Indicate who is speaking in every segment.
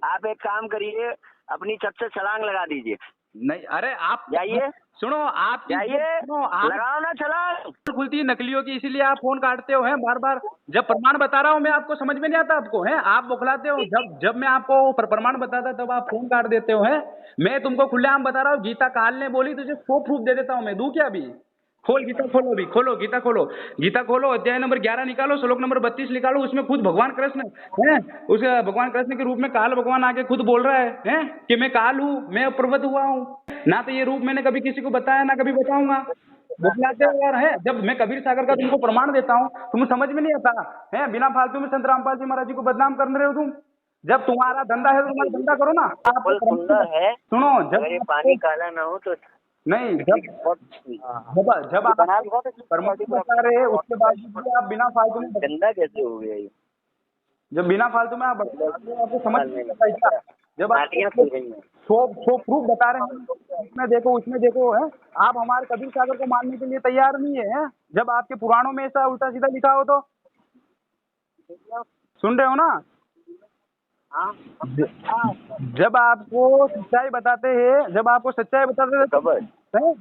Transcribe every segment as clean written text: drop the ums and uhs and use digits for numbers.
Speaker 1: आप एक काम करिए, अपनी छत से छलांग लगा दीजिए।
Speaker 2: नहीं, अरे आप
Speaker 1: जाइए,
Speaker 2: सुनो, आप
Speaker 1: जाइए,
Speaker 2: सुनो, आप
Speaker 1: लगाओ ना छलांग।
Speaker 2: खुलती है नकलियों की, इसीलिए आप फोन काटते हो हैं बार बार। जब प्रमाण बता रहा हूँ मैं आपको, समझ में नहीं आता आपको, हैं आप बौखलाते हो। जब जब मैं आपको प्रमाण बताता तब आप फोन काट देते हो हैं। मैं तुमको खुलेआम बता रहा हूँ, गीता काल ने बोली, तुझे सो प्रूफ दे देता हूँ मैं। दूं क्या अभी? खोल गीता, खोलो अभी, खोलो गीता, खोलो गीता, खोलो अध्याय नंबर 11 निकालो, श्लोक नंबर 32 निकालो। उसमें खुद भगवान कृष्ण है, उस भगवान कृष्ण के रूप में काल भगवान आके खुद बोल रहा है कि मैं काल हूँ, मैं प्रवत हुआ हूँ। ना तो ये रूप मैंने कभी किसी को बताया, ना कभी बताऊंगा। बुझलाते हो यार, है जब मैं कबीर सागर का तुमको प्रमाण देता हूँ, तुम्हें समझ में नहीं आता है। बिना फालतू में संत रामपाल जी महाराज जी को बदनाम कर रहे हो तुम। जब तुम्हारा धंधा है तो तुम्हारा धंधा करो ना। आपको
Speaker 1: फुल सुंदर है,
Speaker 2: सुनो, जब
Speaker 1: अगर ये
Speaker 2: आपको
Speaker 1: पानी काला ना हो तो
Speaker 2: नहीं, जब आप प्रमाण बता रहे हैं उसके बाद भी आप बिना फालतू में
Speaker 1: गंदा कैसे हो गया ये?
Speaker 2: जब बिना फालतू में आप बता रहे हो, आपको समझ नहीं आता है क्या? जब आप
Speaker 1: नालियाँ खुल रही हैं।
Speaker 2: सो प्रूफ बता रहे हैं, इसमें देखो उसमें देखो, है आप हमारे कबीर सागर को मानने के लिए तैयार नहीं है, हैं? जब आपके पुराणों में ऐसा उल्टा सीधा लिखा हो तो सुन रहे हो ना?
Speaker 1: हाँ,
Speaker 2: जब आपको सच्चाई बताते हैं, जब आपको सच्चाई बताते थे तो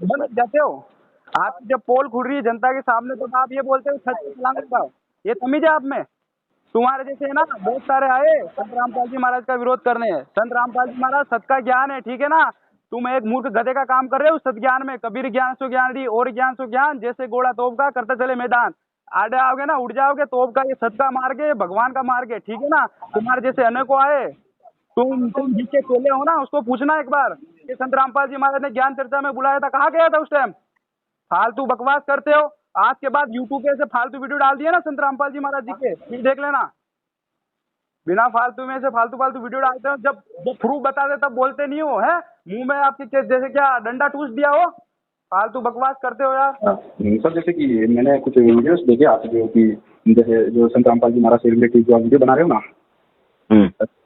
Speaker 2: बंद जाते हो। आपकी जब पोल खुल रही है जनता के सामने तो आप ये बोलते हो सच छलांग लगाओ। ये तमीज है आप में? तुम्हारे जैसे है ना बहुत सारे आए संत रामपाल जी महाराज का विरोध करने। संत रामपाल जी महाराज सत का ज्ञान है, ठीक है ना? तुम एक मूर्ख गधे का काम कर रहे हो सत ज्ञान में। कबीर ज्ञान सो ज्ञान दी और ज्ञान सो ज्ञान, जैसे घोड़ा तोप का करते चले मैदान। आड़े आओगे ना उड़ जाओगे। तोप का ये सत का मार्ग है, भगवान का मार्ग है, ठीक है ना? तुम्हारे जैसे अनेकों आए, तुम जिसके चेले हो ना उसको पूछना एक बार कि संत रामपाल जी महाराज ने ज्ञान चर्चा में बुलाया था, कहाँ गया था उस टाइम? फालतू बकवास करते हो। आज के बाद यूट्यूब पे ऐसे फालतू वीडियो डाल दिए ना संत रामपाल जी महाराज जी के, फिर देख लेना। बिना फालतू में से फालतू फालतू वीडियो डालते हो, जब जब प्रूफ बताते तब बोलते नहीं हो, है मुंह में आपके जैसे क्या डंडा टूस दिया हो। फालतू बकवास करते हो यार।
Speaker 3: सर जैसे कि मैंने कुछ वीडियोस देखे आपके जो कि जैसे जो संत रामपाल जी महाराज से रिलेटेड जो आप वीडियो बना रहे हो ना,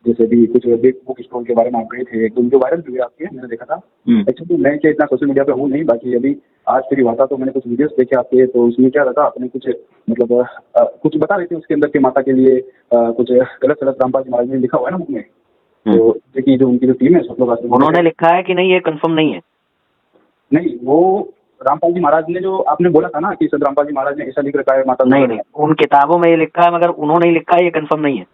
Speaker 3: जैसे भी कुछ बिग बुक स्टोर के बारे में आप गए थे, एक दो वीडियो वायरल हुए आपके, मैंने देखा था। एक्चुअली मैं क्या इतना सोशल मीडिया पे हूँ नहीं, बाकी अभी आज फ्री हुआ था तो मैंने कुछ वीडियोस देखे आपके। तो उसमें क्या रहा, आपने कुछ मतलब कुछ बता रहे थे उसके अंदर के माता के लिए कुछ गलत गलत रामपाल जी महाराज ने लिखा हुआ है ना बुक में। तो देखिए जो उनकी जो टीम है सब लोग
Speaker 4: उन्होंने लिखा है कि नहीं, ये कंफर्म नहीं है।
Speaker 3: नहीं, वो रामपाल जी महाराज ने जो आपने बोला था ना कि संत रामपाल जी महाराज ने ऐसा लिख रखा है माता।
Speaker 4: नहीं, उन किताबों में ये लिखा है, मगर उन्होंने ही लिखा है, ये कंफर्म नहीं है।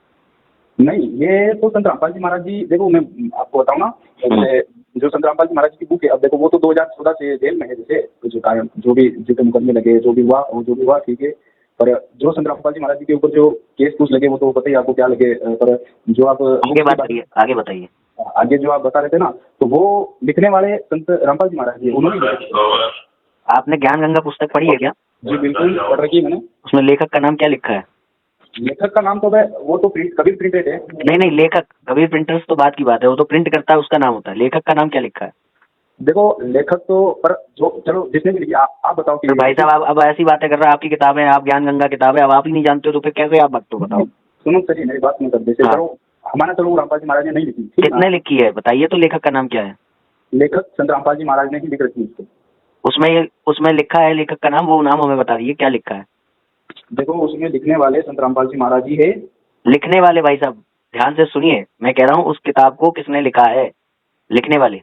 Speaker 3: नहीं, ये तो संत रामपाल जी महाराज जी, देखो मैं आपको बताऊँ ना, जैसे जो संत रामपाल जी महाराज की बुक है, अब देखो वो तो 2014 से जेल में है, जैसे कुछ कायम जो भी जितने मुकदमे लगे जो भी हुआ ठीक है। पर जो संत रामपाल जी महाराज जी के ऊपर जो केस कुछ लगे वो तो पता ही आपको क्या लगे। पर जो आप
Speaker 4: आगे बताइए
Speaker 3: आगे जो आप बता रहे थे ना, तो वो लिखने वाले संत रामपाल जी महाराज जी उन्होंने।
Speaker 4: आपने ज्ञान गंगा पुस्तक पढ़ी है क्या?
Speaker 3: जी बिल्कुल पढ़ रखी है मैंने।
Speaker 4: उसमें लेखक का नाम क्या लिखा है?
Speaker 3: लेखक का नाम तो वो तो कबीर प्रिंटेड है।
Speaker 4: नहीं, लेखक कबीर प्रिंटर्स तो बात की बात है, वो तो प्रिंट करता है, उसका नाम होता है। लेखक का नाम क्या लिखा है?
Speaker 3: देखो लेखक तो पर जो चलो जिसने भी लिखी आप बताओ कि
Speaker 4: भाई साहब अब ऐसी बातें कर रहे हैं, आपकी किताब है, आप ज्ञान गंगा किताब है, अब आप ही नहीं जानते हो तो फिर कैसे आप भक्त हो? बताओ।
Speaker 3: सुनो सर मेरी बात नहीं कर, जैसे चलो हमारा चलो रामपाल जी महाराज ने नहीं लिखी,
Speaker 4: कितने लिखी है बताइए तो, लेखक का नाम क्या है?
Speaker 3: लेखक संत रामपाल जी महाराज ने ही लिख रखी है।
Speaker 4: उसमें लिखा है लेखक का नाम, वो नाम हमें बता दीजिए क्या लिखा है।
Speaker 3: देखो उसमें लिखने वाले संत रामपाल जी महाराज जी है।
Speaker 4: लिखने वाले भाई साहब ध्यान से सुनिए, मैं कह रहा हूँ उस किताब को किसने लिखा है, लिखने वाले।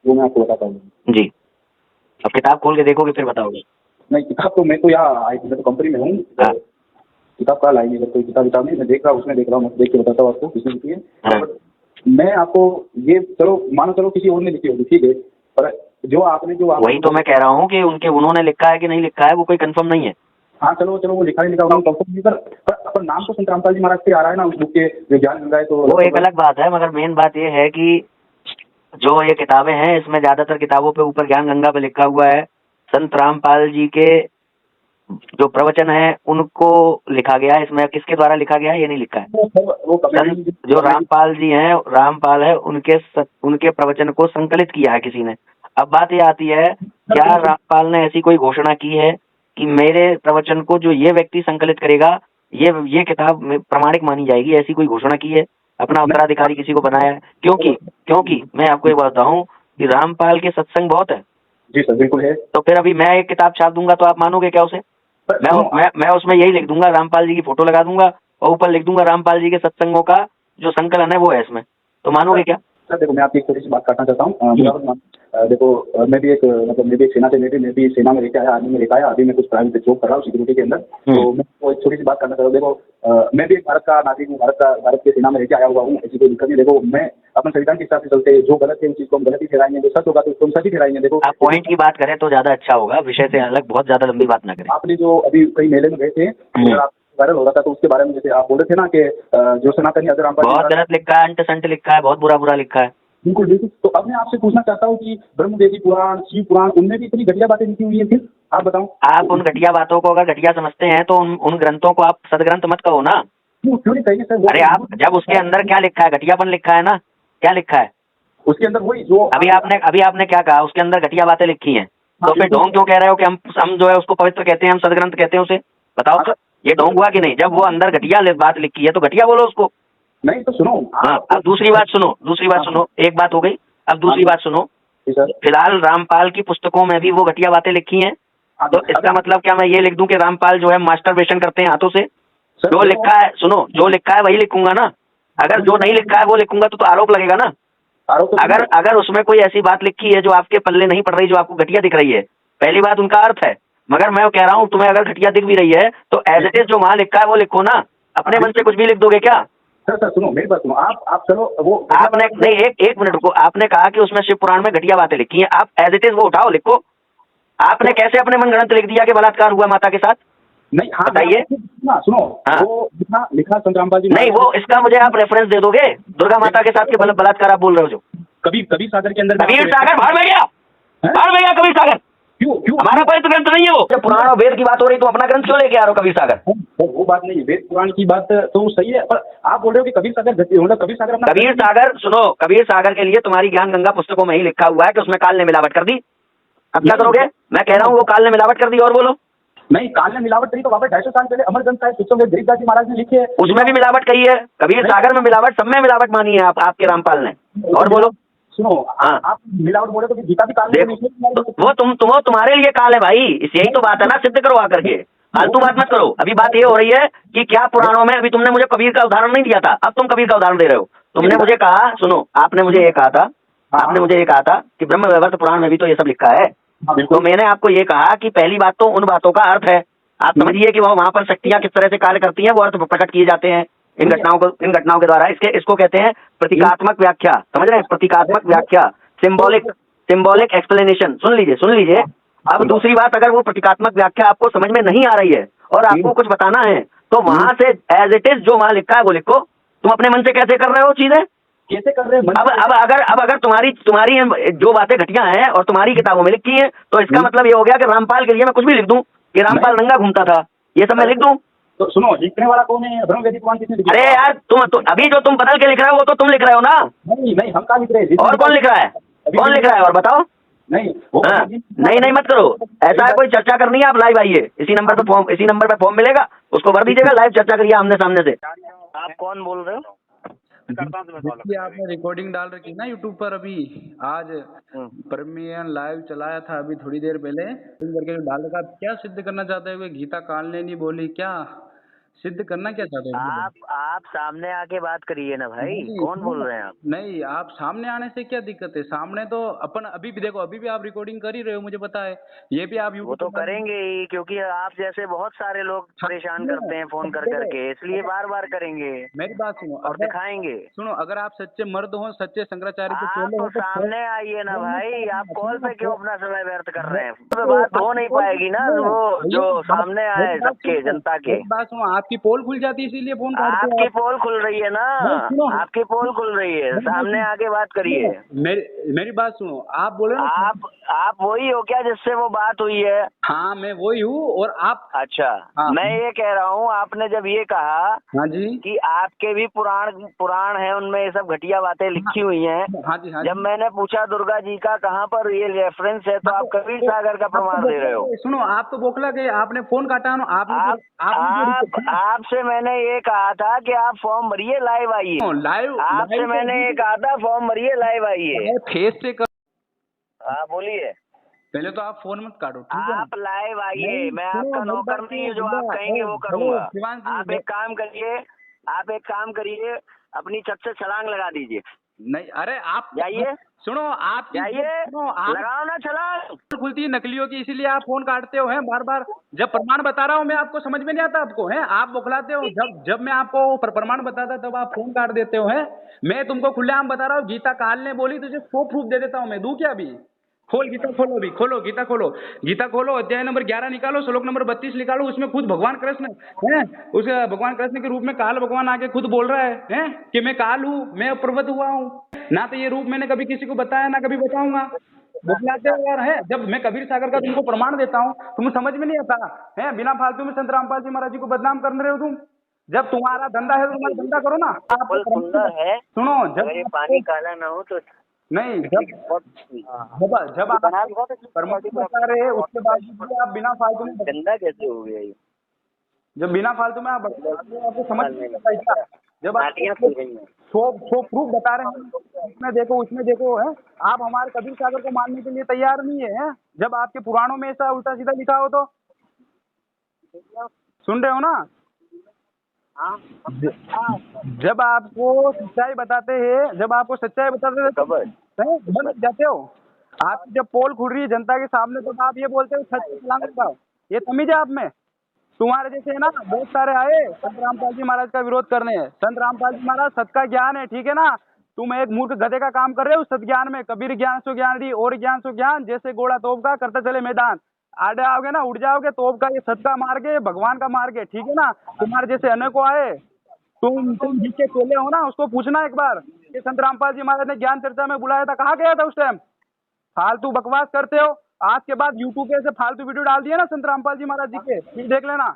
Speaker 3: वो मैं आपको बताता हूँ
Speaker 4: जी, अब किताब खोल के देखोगे फिर बताओगे।
Speaker 3: नहीं किताब तो मैं तो यहाँ आई मैं तो कंपनी में हूँ, किताब कल आएगी, अगर कोई किताब नहीं मैं देख रहा हूँ, उसमें देख रहा हूँ, मैं देख के बताता हूँ आपको किसने लिखी है। मैं आपको ये चलो मानो चलो किसी और ने लिखी होगी ठीक है, पर जो आपने जो
Speaker 4: वही तो मैं कह रहा हूँ कि उन्होंने लिखा है कि नहीं लिखा है, वो कोई कंफर्म नहीं है।
Speaker 3: हाँ चलो वो लिखा नहीं लिखा पर नाम तो संत रामपाल जी महाराज से आ रहा है ना उस बुक के जो ज्ञान गंगा है, तो
Speaker 4: वो एक अलग बात है, मगर मेन बात ये है कि जो ये किताबें हैं इसमें ज्यादातर किताबों पे ऊपर ज्ञान गंगा पे लिखा हुआ है संत रामपाल जी के जो प्रवचन है उनको लिखा गया है। इसमें किसके द्वारा लिखा गया है ये नहीं लिखा है। जो रामपाल जी हैं, रामपाल है, उनके प्रवचन को संकलित किया है किसी ने। अब बात ये आती है, क्या रामपाल ने ऐसी कोई घोषणा की है कि मेरे प्रवचन को जो ये व्यक्ति संकलित करेगा ये किताब प्रमाणिक मानी जाएगी? ऐसी कोई घोषणा की है? अपना उत्तराधिकारी किसी को बनाया है? क्योंकि मैं आपको ये बताता हूँ कि रामपाल के सत्संग बहुत है।
Speaker 3: जी सर बिल्कुल है।
Speaker 4: तो फिर अभी मैं एक किताब छाप दूंगा तो आप मानोगे क्या उसे? मैं उसमें यही लिख दूंगा, रामपाल जी की फोटो लगा दूंगा और ऊपर लिख दूंगा रामपाल जी के सत्संगों का जो संकलन है वो है इसमें। तो मानोगे क्या?
Speaker 3: सर देखो, मैं आपकी एक छोटी सी बात काटना चाहता हूँ। देखो, मैं भी एक सेना से मैं भी सेना में लेके आया, आर्मी में लेके आया। अभी मैं कुछ प्राइवेट जॉब कर रहा हूँ सिक्योरिटी के अंदर। तो मैं वो एक छोटी सी बात करना चाहता हूँ। देखो, मैं भी एक भारत का नागरिक हूँ, भारत के सेना में लेके आया हुआ हूँ। ऐसी कोई दिक्कत नहीं। देखो, मैं अपने संविधान के हिसाब से चलते हैं। जो गलत है उस चीज को हम गलत ही ठहराएंगे, जो सच होगा तो उसको हम सच ही ठहराएंगे। देखो,
Speaker 4: आप पॉइंट की बात करें तो ज्यादा अच्छा होगा, विषय से अलग बहुत ज्यादा लंबी बात ना करें।
Speaker 3: आपने जो अभी कई मेले में गए थे, अगर आप वायरल हो रहा था तो उसके बारे में जैसे आप बोल रहे थे ना कि जो सनातनी अगर रामपाल
Speaker 4: बहुत गलत लिखा है, अंट संट लिखा है, बहुत बुरा बुरा लिखा है।
Speaker 3: बिल्कुल बिल्कुल। तो अब मैं आपसे पूछना चाहता हूँ कि ब्रह्मवेदी पुराण, शिव पुराण, उनमें भी इतनी घटिया बातें लिखी हुई है। फिर आप बताओ,
Speaker 4: आप उन घटिया बातों को अगर घटिया समझते हैं तो उन ग्रंथों को आप सदग्रंथ मत कहो ना।
Speaker 3: क्यों नहीं कहिए सर?
Speaker 4: अरे आप जब उसके अंदर क्या लिखा है, घटियापन लिखा है ना, क्या लिखा है?
Speaker 3: उसके अंदर वही जो
Speaker 4: अभी आपने क्या कहा, उसके अंदर घटिया बातें लिखी हैं, तो फिर ढोंग क्यों कह रहे हो कि हम जो है उसको पवित्र कहते हैं, हम सदग्रंथ कहते हैं उसे? बताओ तो, ये ढोंग हुआ कि नहीं? जब वो अंदर घटिया बात लिखी है तो घटिया बोलो उसको।
Speaker 3: नहीं तो सुनो,
Speaker 4: हाँ, अब दूसरी बात सुनो, एक बात हो गई, अब दूसरी बात सुनो। फिलहाल रामपाल की पुस्तकों में भी वो घटिया बातें लिखी हैं, तो इसका मतलब क्या मैं ये लिख दूं कि रामपाल जो है मास्टरबेशन करते हैं हाथों से? जो लिखा है, सुनो, जो लिखा है वही लिखूंगा ना। अगर जो नहीं लिखा है वो लिखूंगा तो आरोप लगेगा ना। अगर उसमें कोई ऐसी बात लिखी है जो आपके पल्ले नहीं पड़ रही, जो आपको घटिया दिख रही है, पहली बात उनका अर्थ है। मगर मैं कह रहा हूँ तुम्हें अगर घटिया दिख भी रही है तो एज इट इज जो वहां लिखा है वो लिखो ना। अपने मन से कुछ भी लिख दोगे क्या?
Speaker 3: सर सुनो, मेरी बात सुनो। आप चलो वो
Speaker 4: आपने नहीं, एक मिनट रुको। आपने कहा कि उसमें शिव पुराण में घटिया बातें लिखी हैं, आप एज इट इज वो उठाओ लिखो। आपने कैसे अपने मनगढ़ंत लिख दिया कि बलात्कार हुआ माता के साथ?
Speaker 3: नहीं, हाँ
Speaker 4: बताइए।
Speaker 3: सुनो,
Speaker 4: हाँ।
Speaker 3: वो लिखा संत रामपाल जी
Speaker 4: नहीं, वो इसका मुझे आप रेफरेंस दे दोगे? दुर्गा माता के साथ के बलात्कार आप बोल रहे हो जो
Speaker 3: कबीर सागर के अंदर,
Speaker 4: कबीर सागर भाड़ में गया, कबीर सागर
Speaker 3: क्यों
Speaker 4: हमारा पवित्र ग्रंथ नहीं है वो। जब पुराण और वेद की बात हो रही तो अपना ग्रंथ क्यों लेके आ रहे हो कबीर सागर?
Speaker 3: वो बात नहीं है, वेद पुराण की बात तो सही है, पर आप बोल रहे हो कि कबीर सागर
Speaker 4: सुनो, कबीर सागर के लिए तुम्हारी ज्ञान गंगा पुस्तकों में ही लिखा हुआ है कि उसमें काल ने मिलावट कर दी। अब क्या करोगे? मैं कह रहा हूँ वो काल ने मिलावट कर दी। और बोलो।
Speaker 3: नहीं, काल ने मिलावट करी तो बाबा 250 साल पहले अमर ग्रंथ साहिब शिक्षक गरीबदास जी महाराज ने लिखे है,
Speaker 4: उसमें भी मिलावट कही है। कबीर सागर में मिलावट, सब में मिलावट मानी है आपके रामपाल ने। और बोलो।
Speaker 3: सुनो,
Speaker 4: हाँ,
Speaker 3: आप मिलावट बोले तो गीता भी काल ने
Speaker 4: वो तुम्हारे लिए काल है भाई। यही तो बात है ना, सिद्ध करो आकर के। फालतू बात मत करो। अभी बात ये हो रही है कि क्या पुराणों में, अभी तुमने मुझे कबीर का उदाहरण नहीं दिया था, अब तुम कबीर का उदाहरण दे रहे हो। तुमने मुझे कहा, सुनो, आपने मुझे ये कहा था कि ब्रह्म वैवर्त पुराण में भी तो ये सब लिखा है। तो मैंने आपको ये कहा कि पहली बात तो उन बातों का अर्थ है। आप समझिए कि वहां पर शक्तियां किस तरह से कार्य करती हैं, वो अर्थ प्रकट किए जाते हैं इन घटनाओं के द्वारा। इसको कहते हैं प्रतीकात्मक व्याख्या। समझ रहे हैं? प्रतीकात्मक व्याख्या, सिंबॉलिक एक्सप्लेनेशन। सुन लीजिए। अब दूसरी बात, अगर वो प्रतीकात्मक व्याख्या आपको समझ में नहीं आ रही है और आपको कुछ बताना है तो वहां से एज इट इज जो वहां लिखा है वो लिखो। तुम अपने मन से कैसे कर रहे हो चीजें?
Speaker 3: कैसे कर रहे हैं?
Speaker 4: अब अगर तुम्हारी जो बातें घटिया हैं और तुम्हारी किताबों में लिखी हैं, तो इसका मतलब ये हो गया कि रामपाल के लिए मैं कुछ भी लिख दूं कि रामपाल नंगा घूमता था, ये सब मैं लिख दूं।
Speaker 3: तो सुनो, लिखने वाला कौन है? ब्रह्मवेदी पुराण किसने लिखा?
Speaker 4: अरे यार, तुम अभी जो तुम बदल के लिख रहे हो वो तो तुम लिख रहे हो ना।
Speaker 3: नहीं, हम कहाँ लिख रहे हैं?
Speaker 4: और कौन लिख रहा है? और बताओ।
Speaker 3: नहीं,
Speaker 4: नहीं मत करो। ऐसा है, कोई चर्चा करनी है आप लाइव आइए। इसी नंबर पे फॉर्म मिलेगा, उसको भर दीजिएगा, लाइव चर्चा करिए आमने सामने से।
Speaker 1: आप कौन बोल रहे हो?
Speaker 2: देखिए, आपने रिकॉर्डिंग डाल रखी है ना यूट्यूब पर। अभी आज परमियन लाइव चलाया था अभी थोड़ी देर पहले, करके डाल रखा। आप क्या सिद्ध करना चाहते हो? गीता काल ने नहीं बोली, क्या सिद्ध करना क्या चाहते हो?
Speaker 1: आप सामने आके बात करिए ना भाई। कौन बोल रहे हैं आप?
Speaker 2: नहीं, आप सामने आने से क्या दिक्कत है? सामने तो अपन अभी भी देखो, अभी भी आप रिकॉर्डिंग कर ही रहे हो, मुझे पता है। ये भी आप
Speaker 1: वो तो करेंगे ही, क्योंकि आप जैसे बहुत सारे लोग परेशान करते हैं फोन कर करके, इसलिए बार बार करेंगे।
Speaker 2: मेरी बात सुनो
Speaker 1: और दिखाएंगे।
Speaker 2: सुनो, अगर आप सच्चे मर्द हो, सच्चे शंकराचार्य के
Speaker 1: आप तो सामने आइए ना भाई। आप कॉल पे क्यों अपना समय व्यर्थ कर रहे हैं? बात हो नहीं पाएगी ना, वो जो सामने आए सबके, जनता के।
Speaker 2: बात सुनो, आपकी पोल खुल जाती है इसीलिए फोन करते हो।
Speaker 1: आपकी पोल खुल रही है ना, आपकी पोल खुल रही है। सामने आके बात करिए।
Speaker 2: मेरी बात सुनो, आप बोले
Speaker 1: आप वही हो क्या जिससे वो बात हुई है?
Speaker 2: हाँ, मैं वही हूँ। और आप?
Speaker 1: अच्छा, मैं ये कह रहा हूँ, आपने जब ये कहा
Speaker 2: हाँ जी
Speaker 1: कि आपके भी पुराण है, उनमें ये सब घटिया बातें लिखी हुई हैं।
Speaker 2: हाँ जी।
Speaker 1: जब मैंने पूछा दुर्गा जी का कहाँ पर ये रेफरेंस है, तो आप कबीर सागर का प्रमाण दे रहे हो।
Speaker 2: सुनो, आप तो बोखला गए, आपने फोन काटा ना।
Speaker 1: आपसे मैंने ये कहा था कि आप फॉर्म भरिए, लाइव आइए। आपसे मैंने ये कहा था फॉर्म भरिए, लाइव आइए।
Speaker 2: फेस से
Speaker 1: हाँ, बोलिए।
Speaker 2: पहले तो आप फोन मत काटो, ठीक है?
Speaker 1: आप लाइव आइए। मैं आपका नौकर नहीं हूँ, जो आप कहेंगे वो करूँगा। आप एक काम करिए, अपनी छत से छलांग लगा दीजिए।
Speaker 2: नहीं, अरे आप
Speaker 1: जाइए,
Speaker 2: सुनो, आप
Speaker 1: जाइए,
Speaker 2: सुनो, आप
Speaker 1: लगाओ ना छलांग।
Speaker 2: खुलती है नकलियों की, इसीलिए आप फोन काटते हो हैं बार बार। जब प्रमाण बता रहा हूँ मैं आपको, समझ में नहीं आता आपको, है आप बौखलाते हो। जब मैं आपको प्रमाण बताता तब आप फोन काट देते हो, हैं। मैं तुमको खुलेआम बता रहा हूँ, गीता काल ने बोली, तुझे 100 प्रूफ दे देता हूँ मैं। दूं क्या अभी? खोल गीता, खोलो अभी, खोलो गीता, खोलो गीता, खोलो अध्याय नंबर 11 निकालो, श्लोक नंबर 32 निकालो। उसमें खुद भगवान कृष्ण है, उस भगवान कृष्ण के रूप में काल भगवान आके खुद बोल रहा है कि मैं काल हूँ, मैं प्रवत हुआ हूँ। ना तो ये रूप मैंने कभी किसी को बताया, ना कभी बताऊंगा। बतलाते हो यार, है। जब मैं कबीर सागर का तुमको प्रमाण देता हूँ, तुम्हें समझ में नहीं आता है। बिना फालतू में संत रामपाल जी महाराज जी को बदनाम कर रहे हो तुम। जब तुम्हारा धंधा है तो तुम्हारा धंधा करो ना।
Speaker 1: बिल्कुल सुंदर है।
Speaker 2: सुनो, जब
Speaker 1: अगर ये पानी काला ना हो तो
Speaker 2: नहीं, जब आप प्रमाण बता रहे हैं उसके बाद भी आप बिना फालतू में
Speaker 1: गंदा कैसे हो गया ये?
Speaker 2: जब बिना फालतू में आप बता रहे हो, आपको समझ में नहीं आता। जब आप
Speaker 1: नालियाँ खुल रही हैं।
Speaker 2: 100 प्रूफ बता रहे हैं, उसमें देखो है, आप हमारे कबीर सागर को मानने के लिए तैयार नहीं है। जब आपके पुराणों में ऐसा उल्टा सीधा लिखा हो तो सुन रहे हो ना? जब आपको सच्चाई बताते हैं, बंद जाते हो। आपकी जब पोल खुल रही है जनता के सामने तो आप ये बोलते हो सच छलांग लगाओ। ये तमीज है आप में? तुम्हारे जैसे है ना बहुत सारे आए संत रामपाल जी महाराज का विरोध करने। संत रामपाल जी महाराज सत का ज्ञान है, ठीक है ना। तुम एक मूर्ख गधे का काम कर रहे हो सत ज्ञान में। कबीर ज्ञान सो ज्ञान दी और ज्ञान सो ज्ञान, जैसे घोड़ा तोप का करते चले मैदान। आड़े आओगे ना उड़ जाओगे। तोप का ये सत का मार्ग है, भगवान का मार्ग है, ठीक है ना। तुम्हारे जैसे अनेकों आए, तुम जिसके चेले हो ना उसको पूछना एक बार कि संत रामपाल जी महाराज ने ज्ञान चर्चा में बुलाया था, कहाँ गया था उस टाइम। फालतू बकवास करते हो। आज के बाद यूट्यूब पे ऐसे फालतू वीडियो डाल दिए ना संत रामपाल जी महाराज जी के, फिर देख लेना।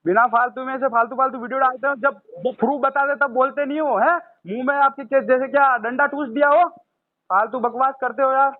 Speaker 2: बिना फालतू में से फालतू वीडियो डालते हो। जब प्रूफ बताते तब बोलते नहीं हो, है। मुंह में आपके जैसे क्या डंडा टूस दिया हो। फालतू बकवास करते हो यार।